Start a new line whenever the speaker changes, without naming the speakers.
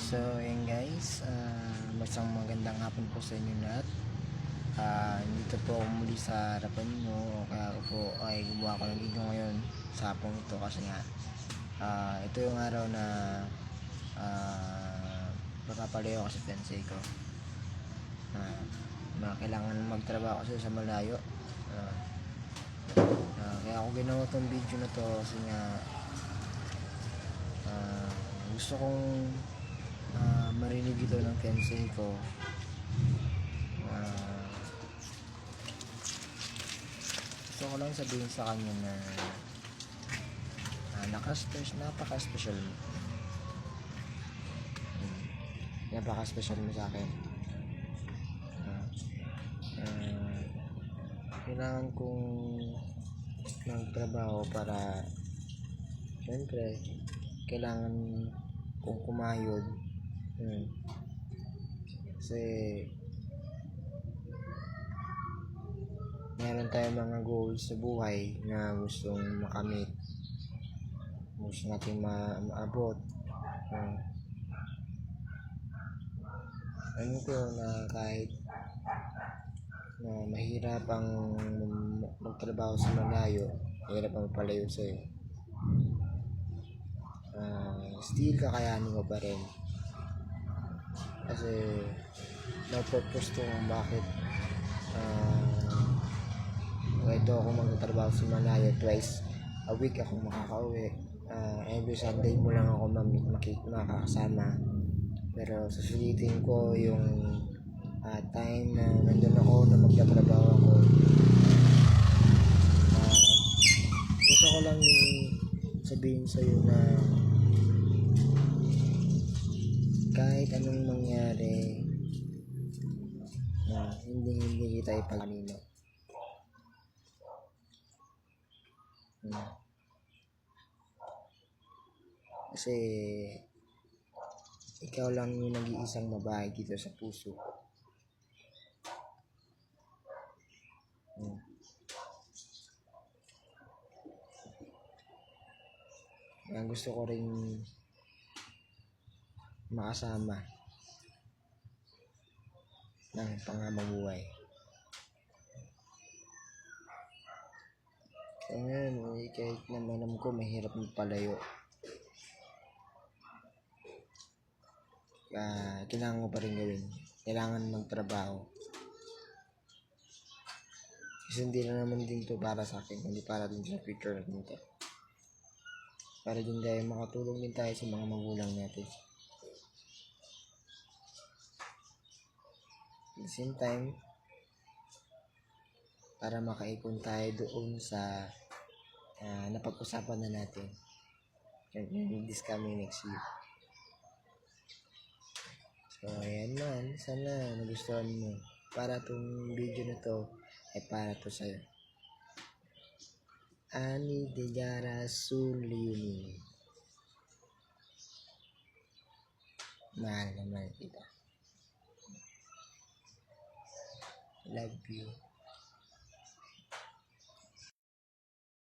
So, ayan guys, masang magandang hapon po sa inyo lahat. Dito po ako muli sa harapan nyo, o kaya ako po ay gumawa ko ng video ngayon sa hapong ito kasi nga ito yung araw na papapalayo ako sa fiancé ko. Kailangan magtrabaho kasi sa malayo. Kaya ako ginawa tong video na to kasi nga gusto kong marinig ito ng fiancé ko. Gusto ko lang sabihin sa kanya na napaka-special mo. Napaka-special mo sa akin. Kailangan kong magtrabaho para syempre kailangan kong kumayod. Kasi meron tayong mga goals sa buhay na gustong makamit, gusto natin maabot. Ano ko na kahit na mahirap ang magtrabaho sa malayo, mahirap ang palayo sa'yo, still kakayanin mo pa rin. Kasi may purpose to kung bakit ito ako magtatrabaho sa malayo. Twice a week ako makakauwi. Every Sunday mo lang ako makakasama, pero susulitin ko yung time na nandun ako na magtatrabaho ako. Gusto ko lang sabihin sa'yo na kahit anong mangyari, hindi kita ipagkanino. Kasi ikaw lang yung nag-iisang babae dito sa puso ko. Gusto ko rin makasama ng pangamabuhay. Kaya ngayon, kahit naman alam ko mahirap magpalayo, kailangan ko pa rin gawin. Kailangan magtrabaho. Kasi hindi na naman din to para sa akin, hindi para din sa future natin to. Para din tayo makatulong din tayo sa mga magulang natin. At the same time, para makaipon tayo doon sa napag-usapan na natin this coming next year. So ayan man, sana nagustuhan mo. Para tong video na to ay para to sa'yo. Ani Dejara Sulyuni. Mahal naman kita. Love you.